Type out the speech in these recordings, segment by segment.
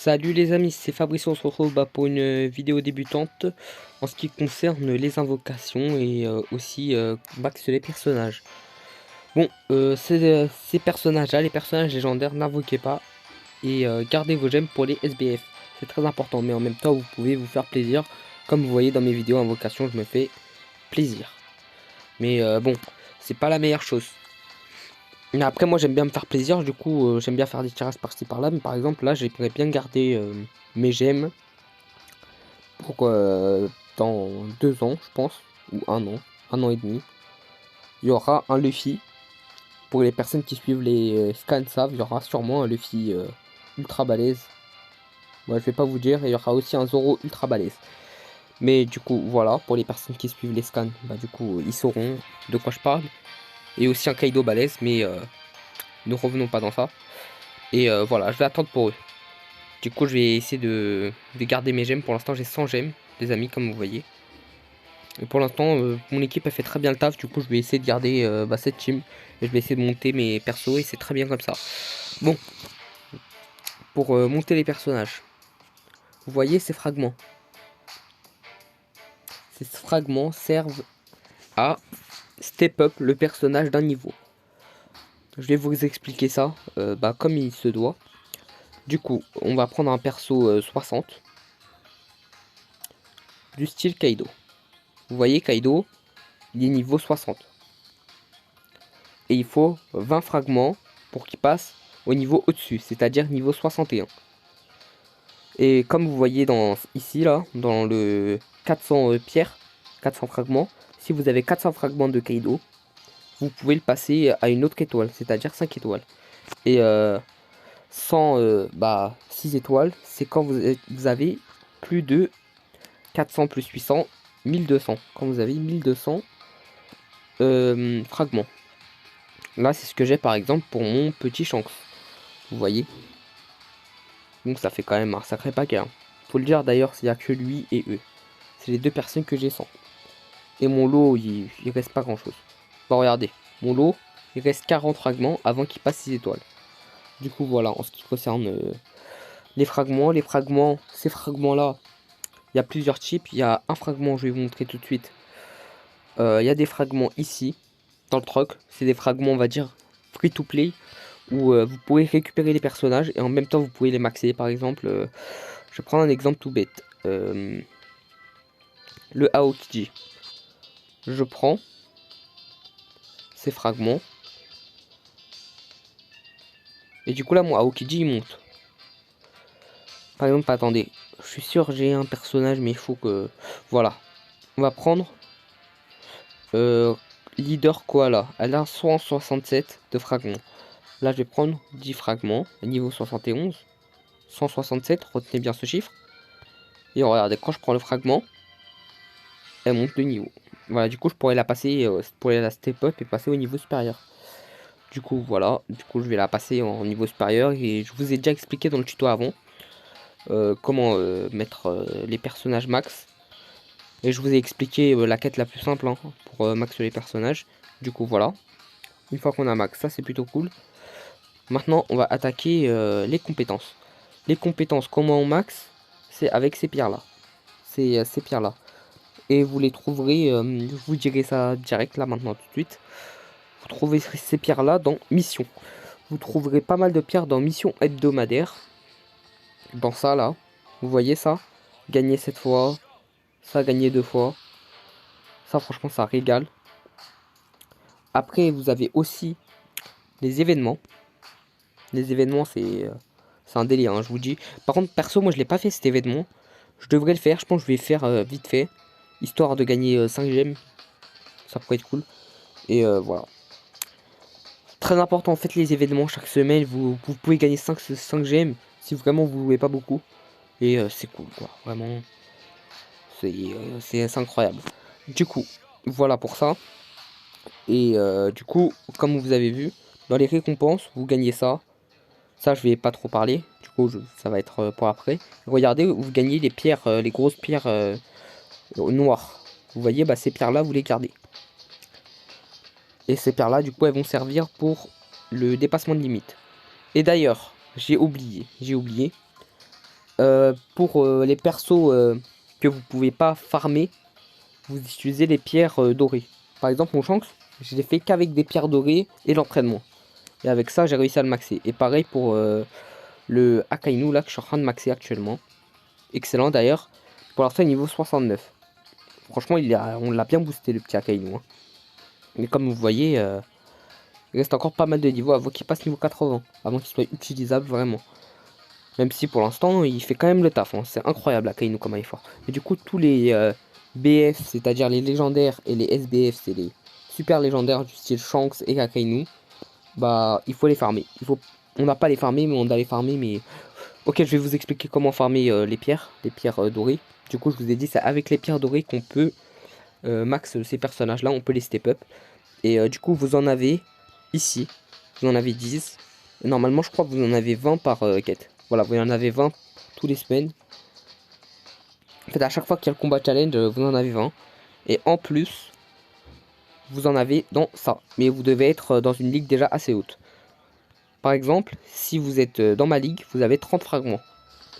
Salut les amis, c'est Fabrice, on se retrouve pour une vidéo débutante en ce qui concerne les invocations et aussi max les personnages. Bon, ces personnages-là, les personnages légendaires, n'invoquez pas et gardez vos gemmes pour les SBF. C'est très important, mais en même temps, vous pouvez vous faire plaisir. Comme vous voyez dans mes vidéos invocations, je me fais plaisir. Mais bon, c'est pas la meilleure chose. Mais après, moi j'aime bien me faire plaisir, du coup j'aime bien faire des tirages par-ci par-là. Mais par exemple, là j'aimerais bien garder mes gemmes pour dans 2 ans, je pense, ou 1 an et demi. Il y aura un Luffy. Pour les personnes qui suivent les scans savent, il y aura sûrement un Luffy ultra balèze. Moi je vais pas vous dire, et il y aura aussi un Zoro ultra balèze. Mais du coup, voilà, pour les personnes qui suivent les scans, bah du coup, ils sauront de quoi je parle. Et aussi un Kaido balèze, mais ne revenons pas dans ça. Et voilà, je vais attendre pour eux. Du coup, je vais essayer de garder mes gemmes. Pour l'instant, j'ai 100 gemmes, les amis, comme vous voyez. Et pour l'instant, mon équipe a fait très bien le taf. Du coup, je vais essayer de garder cette team. Et je vais essayer de monter mes persos. Et c'est très bien comme ça. Bon, pour monter les personnages. Vous voyez ces fragments. Ces fragments servent à step up le personnage d'un niveau. Je vais vous expliquer ça comme il se doit. Du coup, on va prendre un perso 60. Du style Kaido. Vous voyez Kaido, il est niveau 60. Et il faut 20 fragments pour qu'il passe au niveau au-dessus, c'est-à-dire niveau 61. Et comme vous voyez ici, là, dans le 400 pierres, 400 fragments, si vous avez 400 fragments de Kaido, vous pouvez le passer à une autre étoile, c'est-à-dire 5 étoiles. Et 6 étoiles, c'est quand vous avez plus de 400 plus 800, 1200. Quand vous avez 1200 fragments. Là, c'est ce que j'ai par exemple pour mon petit Shanks. Vous voyez. Donc ça fait quand même un sacré paquet. Hein. Faut le dire d'ailleurs, il n'y a que lui et eux. C'est les deux personnes que j'ai 100. Et mon lot, il reste pas grand chose. Bon, regardez. Mon lot, il reste 40 fragments avant qu'il passe 6 étoiles. Du coup, voilà, en ce qui concerne les fragments. Ces fragments-là, il y a plusieurs types. Il y a un fragment, je vais vous montrer tout de suite. Il y a des fragments ici, dans le truc. C'est des fragments, on va dire, free to play. Où vous pouvez récupérer les personnages et en même temps vous pouvez les maxer. Par exemple, je vais prendre un exemple tout bête. Le Aokiji. Je prends ces fragments. Et du coup là mon Aokiji il monte. Par exemple, attendez. Je suis sûr j'ai un personnage mais il faut que... Voilà. On va prendre Leader Koala. Elle a 167 de fragments. Là je vais prendre 10 fragments. Niveau 71. 167, retenez bien ce chiffre. Et regardez, quand je prends le fragment, elle monte de niveau. Voilà, du coup, je pourrais la passer, pourrais la step up et passer au niveau supérieur. Du coup, voilà, du coup, je vais la passer en niveau supérieur et je vous ai déjà expliqué dans le tuto avant comment mettre les personnages max. Et je vous ai expliqué la quête la plus simple hein, pour max les personnages. Du coup, voilà. Une fois qu'on a max, ça c'est plutôt cool. Maintenant, on va attaquer les compétences. Les compétences, comment on max? C'est avec ces pierres-là. Ces pierres-là. Et vous les trouverez, je vous dirai ça direct là maintenant tout de suite. Vous trouvez ces pierres là dans mission. Vous trouverez pas mal de pierres dans mission hebdomadaire. Dans ça là, vous voyez ça, gagner cette fois, ça gagner 2 fois. Ça franchement ça régale. Après vous avez aussi les événements. Les événements c'est un délire hein, je vous dis. Par contre perso moi je l'ai pas fait cet événement. Je devrais le faire, je pense que je vais faire vite fait. Histoire de gagner 5 gemmes. Ça pourrait être cool. Et voilà. Très important, faites les événements chaque semaine. Vous pouvez gagner 5 GM si vraiment vous jouez pas beaucoup. Et c'est cool, quoi. Vraiment, c'est incroyable. Du coup, voilà pour ça. Et du coup, comme vous avez vu, dans les récompenses, vous gagnez ça. Ça, je vais pas trop parler. Du coup, ça va être pour après. Regardez, vous gagnez les pierres, les grosses pierres noires. Vous voyez, bah, ces pierres-là, vous les gardez. Et ces pierres-là, du coup, elles vont servir pour le dépassement de limite. Et d'ailleurs, j'ai oublié. pour les persos que vous pouvez pas farmer, vous utilisez les pierres dorées. Par exemple, mon Shanks, je l'ai fait qu'avec des pierres dorées et l'entraînement. Et avec ça, j'ai réussi à le maxer. Et pareil pour le Akainu là que je suis en train de maxer actuellement. Excellent d'ailleurs. Pour l'instant, niveau 69. Franchement, on l'a bien boosté le petit Akainu. Hein. Mais comme vous voyez, il reste encore pas mal de niveaux avant qu'il passe niveau 80. Avant qu'il soit utilisable vraiment. Même si pour l'instant, il fait quand même le taf. Hein. C'est incroyable Akainu comme il est fort. Mais du coup, tous les BF, c'est-à-dire les légendaires et les SBF, c'est les super légendaires du style Shanks et Akainu. Bah, il faut les farmer. On n'a pas les farmer, mais on doit les farmer. Mais ok, je vais vous expliquer comment farmer les pierres dorées. Du coup, je vous ai dit, c'est avec les pierres dorées qu'on peut max ces personnages-là. On peut les step up. Et du coup, vous en avez ici. Vous en avez 10. Et normalement, je crois que vous en avez 20 par quête. Voilà, vous en avez 20 tous les semaines. En fait, à chaque fois qu'il y a le combat challenge, vous en avez 20. Et en plus, vous en avez dans ça. Mais vous devez être dans une ligue déjà assez haute. Par exemple, si vous êtes dans ma ligue, vous avez 30 fragments.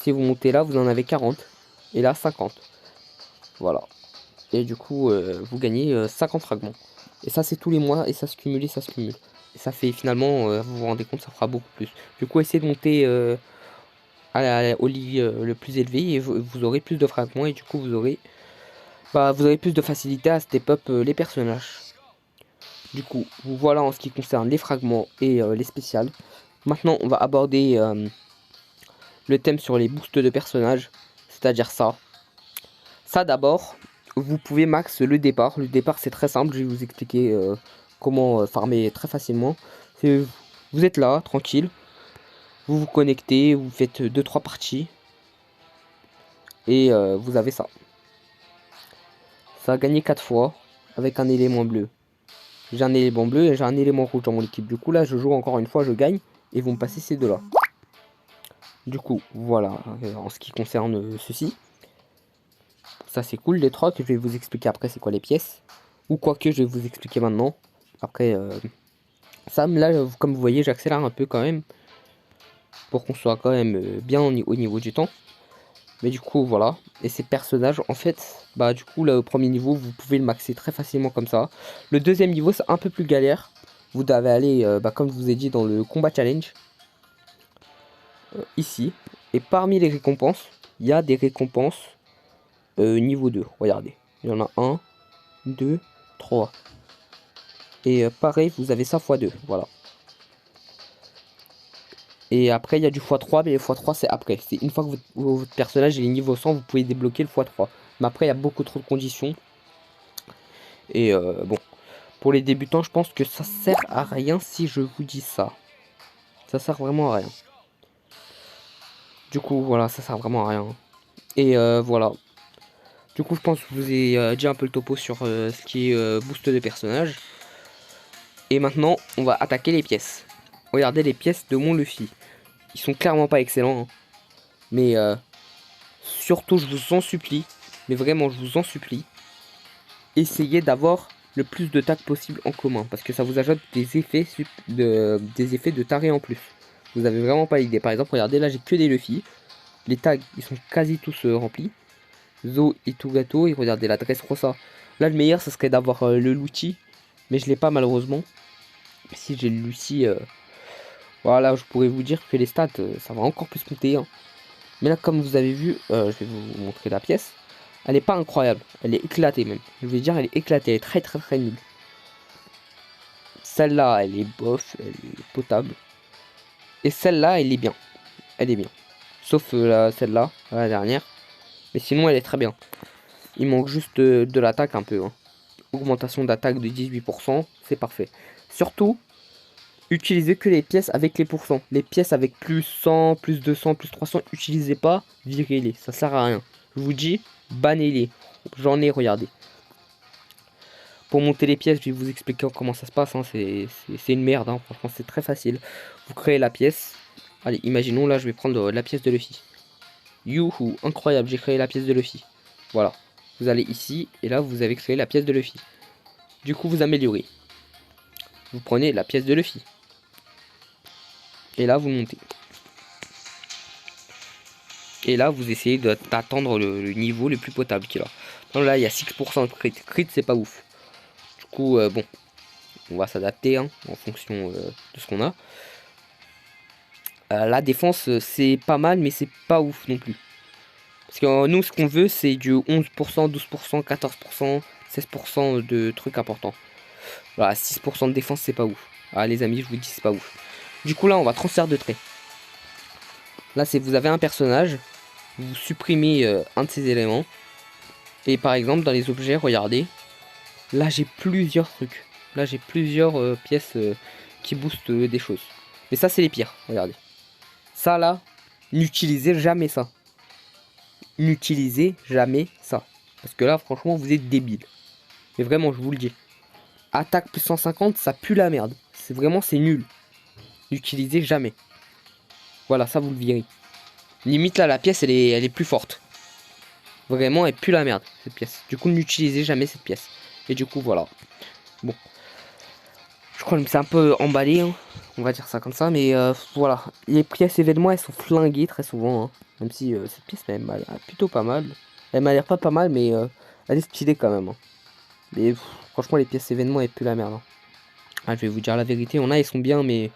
Si vous montez là, vous en avez 40. Et là, 50. Voilà. Et du coup, vous gagnez 50 fragments. Et ça, c'est tous les mois. Et ça se cumule et ça se cumule. Et ça fait finalement, vous vous rendez compte, ça fera beaucoup plus. Du coup, essayez de monter au lit le plus élevé. Et vous aurez plus de fragments. Et du coup, vous aurez plus de facilité à step up les personnages. Du coup, voilà en ce qui concerne les fragments et les spéciales. Maintenant, on va aborder le thème sur les boosts de personnages, c'est-à-dire ça. Ça d'abord, vous pouvez max le départ. Le départ c'est très simple, je vais vous expliquer comment farmer très facilement. Vous êtes là, tranquille, vous vous connectez, vous faites 2-3 parties et vous avez ça. Ça a gagné 4 fois avec un élément bleu. J'ai un élément bleu et j'ai un élément rouge dans mon équipe. Du coup là je joue encore une fois, je gagne et vous me passez ces deux là. Du coup voilà en ce qui concerne ceci. Ça c'est cool les trocs, je vais vous expliquer après c'est quoi les pièces. Ou quoique je vais vous expliquer maintenant. Après ça là comme vous voyez j'accélère un peu quand même. Pour qu'on soit quand même bien au niveau du temps. Mais du coup voilà. Et ces personnages en fait bah du coup là au premier niveau vous pouvez le maxer très facilement comme ça. Le deuxième niveau c'est un peu plus galère. Vous devez aller bah, comme je vous ai dit dans le combat challenge. Ici. Et parmi les récompenses il y a des récompenses niveau 2. Regardez. Il y en a 1, 2, 3. Et pareil, vous avez ça x2. Voilà. Et après, il y a du x3, mais le x3, c'est après. C'est une fois que votre personnage est niveau 100, vous pouvez débloquer le x3. Mais après, il y a beaucoup trop de conditions. Et bon, pour les débutants, je pense que ça sert à rien si je vous dis ça. Ça sert vraiment à rien. Du coup, voilà, ça sert vraiment à rien. Et voilà. Du coup, je pense que je vous ai dit un peu le topo sur ce qui est boost de personnages. Et maintenant, on va attaquer les pièces. Regardez les pièces de mon Luffy. Ils sont clairement pas excellents. Hein. Mais surtout, je vous en supplie. Mais vraiment, je vous en supplie. Essayez d'avoir le plus de tags possible en commun. Parce que ça vous ajoute des effets de taré en plus. Vous avez vraiment pas l'idée. Par exemple, regardez, là j'ai que des Luffy. Les tags, ils sont quasi tous remplis. Zo et Tugato. Et regardez l'adresse Rosa. Là, le meilleur, ce serait d'avoir le Luchi. Mais je l'ai pas malheureusement. Si j'ai le Lucy, voilà, je pourrais vous dire que les stats, ça va encore plus monter. Hein. Mais là, comme vous avez vu, je vais vous montrer la pièce. Elle est pas incroyable, elle est éclatée même. Je vais dire, elle est éclatée, elle est très très très nulle. Celle-là, elle est bof, elle est potable. Et celle-là, elle est bien. Elle est bien. Sauf celle-là, la dernière. Mais sinon, elle est très bien. Il manque juste de l'attaque un peu. Hein. Augmentation d'attaque de 18%, c'est parfait. Surtout, utilisez que les pièces avec les pourcents. Les pièces avec plus 100, plus 200, plus 300, utilisez pas, virez-les. Ça sert à rien. Je vous dis, bannez-les. J'en ai regardé. Pour monter les pièces, je vais vous expliquer comment ça se passe. Hein. C'est une merde. Hein. Franchement, c'est très facile. Vous créez la pièce. Allez, imaginons là, je vais prendre la pièce de Luffy. Youhou, incroyable, j'ai créé la pièce de Luffy. Voilà. Vous allez ici, et là, vous avez créé la pièce de Luffy. Du coup, vous améliorez. Vous prenez la pièce de Luffy. Et là, vous montez. Et là, vous essayez d'atteindre le niveau le plus potable qu'il a. Donc là, il y a 6% de crit. Crit, c'est pas ouf. Du coup, bon, on va s'adapter hein, en fonction de ce qu'on a. La défense, c'est pas mal, mais c'est pas ouf non plus. Parce que nous, ce qu'on veut, c'est du 11%, 12%, 14%, 16% de trucs importants. Voilà, 6% de défense, c'est pas ouf. Ah, les amis, je vous dis, c'est pas ouf. Du coup, là, on va transfert de traits. Là, c'est vous avez un personnage, vous supprimez un de ses éléments. Et par exemple, dans les objets, regardez. Là, j'ai plusieurs trucs. Là, j'ai plusieurs pièces qui boostent des choses. Mais ça, c'est les pires, regardez. Ça, là, n'utilisez jamais ça. N'utilisez jamais ça. Parce que là, franchement, vous êtes débile. Mais vraiment, je vous le dis. Attaque plus 150, ça pue la merde. C'est vraiment, c'est nul. N'utilisez jamais. Voilà, ça, vous le virez. Limite, là, la pièce, elle est plus forte. Vraiment, elle pue la merde, cette pièce. Du coup, n'utilisez jamais cette pièce. Et du coup, voilà. Bon. Je crois que c'est un peu emballé, hein. On va dire ça comme ça. Mais voilà. Les pièces événements, elles sont flinguées très souvent. Hein. Même si cette pièce, elle m'a l'air plutôt pas mal. Elle m'a l'air pas mal, mais elle est stylée quand même. Hein. Mais franchement, les pièces événements, elles puent la merde. Hein. Ah, je vais vous dire la vérité. On a, elles sont bien, mais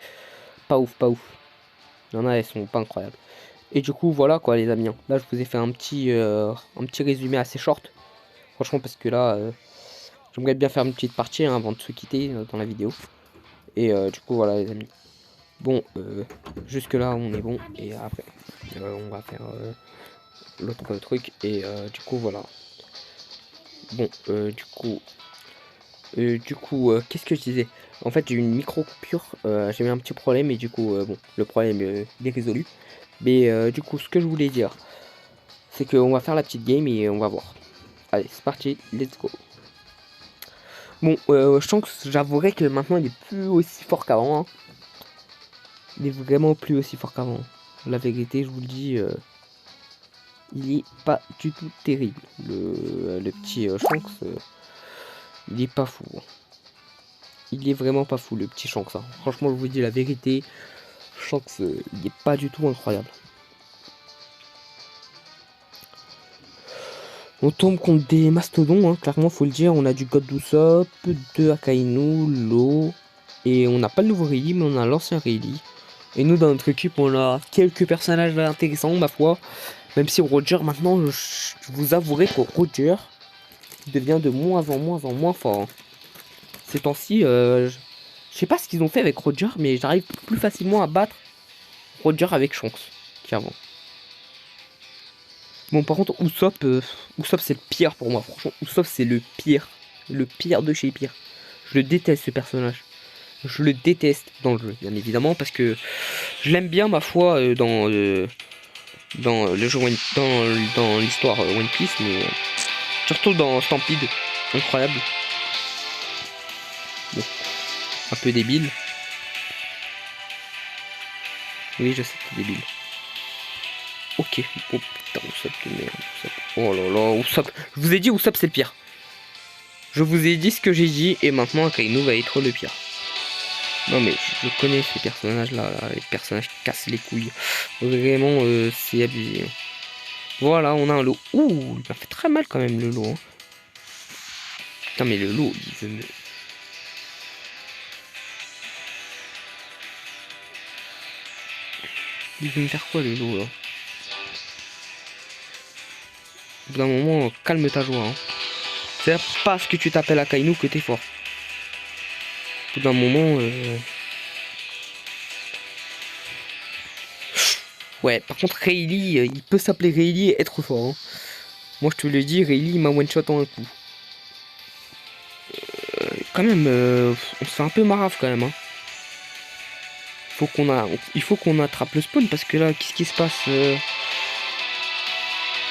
pas ouf, pas ouf. Il y en a, elles sont pas incroyables. Et du coup, voilà quoi, les amis. Hein. Là, je vous ai fait un petit résumé assez short. Franchement, parce que là, j'aimerais bien faire une petite partie hein, avant de se quitter dans la vidéo. Et du coup, voilà, les amis. Bon, jusque là, on est bon. Et après, on va faire l'autre truc. Et du coup, voilà. Bon, du coup, qu'est-ce que je disais? En fait, j'ai eu une micro coupure. J'ai eu un petit problème. Et du coup, bon, le problème il est résolu. Mais du coup, ce que je voulais dire, c'est qu'on va faire la petite game et on va voir. Allez, c'est parti, let's go. Bon, Shanks, j'avouerai que maintenant il est plus aussi fort qu'avant. Hein. Il est vraiment plus aussi fort qu'avant. La vérité, je vous le dis, il est pas du tout terrible. Le petit Shanks, il est pas fou. Hein. Il est vraiment pas fou, le petit Shanks. Hein. Franchement, je vous dis la vérité, Shanks, il est pas du tout incroyable. On tombe contre des mastodons, hein, clairement faut le dire. On a du God Usopp, 2 Akainu, Lo. Et on n'a pas le nouveau Rayleigh, mais on a l'ancien Rayleigh. Et nous dans notre équipe on a quelques personnages intéressants ma foi. Même si Roger maintenant, je vous avouerai que Roger devient de moins en moins fort. Hein. Ces temps-ci, je sais pas ce qu'ils ont fait avec Roger, mais j'arrive plus facilement à battre Roger avec Shanks qu'avant. Bon, par contre, Usopp, Usopp c'est le pire pour moi. Franchement, Usopp c'est le pire. Le pire de chez pire. Je le déteste ce personnage. Je le déteste dans le jeu, bien évidemment, parce que je l'aime bien, ma foi, dans le jeu dans l'histoire One Piece, mais surtout dans Stampede. Incroyable. Bon, un peu débile. Oui, je sais que c'est débile. Ok. Oh putain, Usopp de merde. Usopp. Oh là là, Usopp. Je vous ai dit, Usopp c'est le pire. Je vous ai dit ce que j'ai dit et maintenant Akainu va être le pire. Non mais je connais ces personnages là, les personnages qui cassent les couilles. Vraiment c'est abusé. Voilà, on a un lot. Ouh, il m'a fait très mal quand même le lot. Hein. Putain mais le lot, il veut me faire quoi le lot là? Au bout d'un moment, calme ta joie. Hein. C'est parce que tu t'appelles Akainu que t'es fort. Au bout d'un moment... Ouais, par contre, Rayleigh, il peut s'appeler Rayleigh et être fort. Hein. Moi, je te le dis, Rayleigh m'a one-shot en un coup. Quand même, on se fait un peu marave quand même. Hein. Il faut qu'on attrape le spawn parce que là, qu'est-ce qui se passe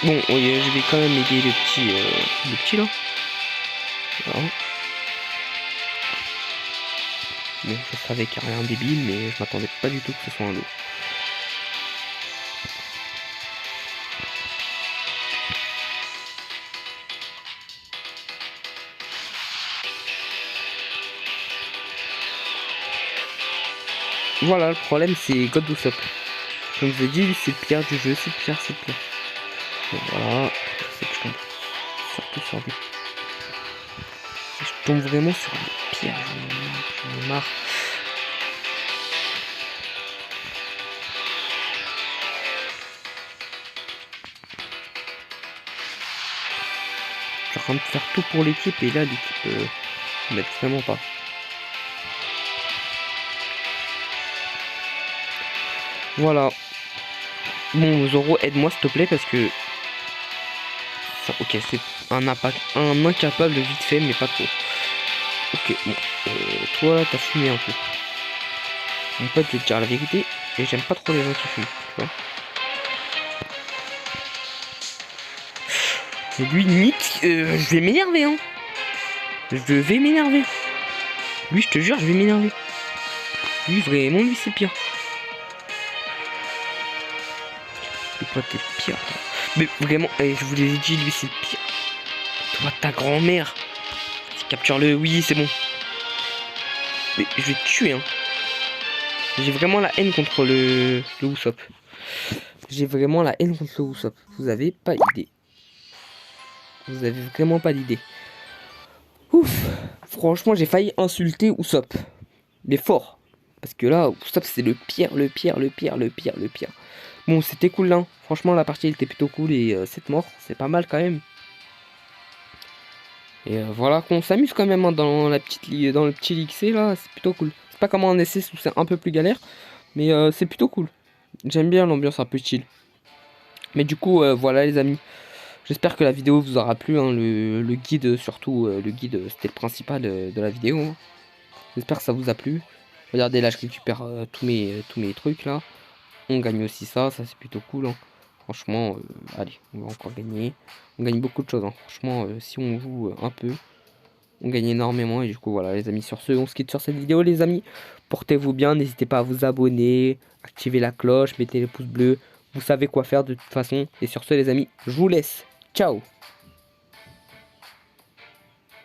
Bon, je vais quand même aider le petit là. Voilà. Bon, je savais qu'il n'y a rien de débile, mais je m'attendais pas du tout que ce soit un lot. Voilà, le problème c'est God Usopp. Comme je vous ai dit, lui c'est le pire du jeu, c'est le pire, c'est le pire. Bon, voilà, c'est que je tombe surtout sur lui. Je tombe vraiment sur le pire, j'en ai marre. Je suis en train de faire tout pour l'équipe et là l'équipe m'aide vraiment pas. Voilà. Bon Zoro, aide-moi s'il te plaît parce que... Ok, c'est un impact, un incapable vite fait mais pas trop. Ok, bon. Toi là t'as fumé un peu. Mon pote, je vais te dire la vérité, et j'aime pas trop les gens qui fument, tu vois. Et lui, Nick, je vais m'énerver, hein. Je vais m'énerver. Lui, je te jure, je vais m'énerver. Lui, vraiment, lui, c'est pire. Et toi, t'es le pire, toi. Mais vraiment, je vous l'ai dit, lui, c'est le pire. Toi, ta grand-mère. Capture-le, oui, c'est bon. Mais je vais te tuer, hein. J'ai vraiment la haine contre le Usopp. J'ai vraiment la haine contre le Usopp. Vous avez pas idée. Vous avez vraiment pas l'idée. Ouf. Franchement, j'ai failli insulter Usopp. Mais fort. Parce que là, Usopp, c'est le pire, le pire, le pire, le pire, le pire. Bon, c'était cool, là. Franchement, la partie, elle était plutôt cool. Et cette mort, c'est pas mal quand même. Et voilà, qu'on s'amuse quand même hein, dans la petite dans le petit LXC, là. C'est plutôt cool. C'est pas comme en SS où c'est un peu plus galère. Mais c'est plutôt cool. J'aime bien l'ambiance un peu chill. Mais du coup, voilà les amis. J'espère que la vidéo vous aura plu. Hein, le guide, surtout, le guide, c'était le principal de la vidéo. Hein. J'espère que ça vous a plu. Regardez là, je récupère tous mes trucs là. On gagne aussi ça c'est plutôt cool. Hein. Franchement, allez, on va encore gagner. On gagne beaucoup de choses. Hein. Franchement, si on joue un peu, on gagne énormément. Et du coup, voilà les amis, sur ce, on se quitte sur cette vidéo les amis. Portez-vous bien, n'hésitez pas à vous abonner, activer la cloche, mettez les pouces bleus. Vous savez quoi faire de toute façon. Et sur ce les amis, je vous laisse. Ciao.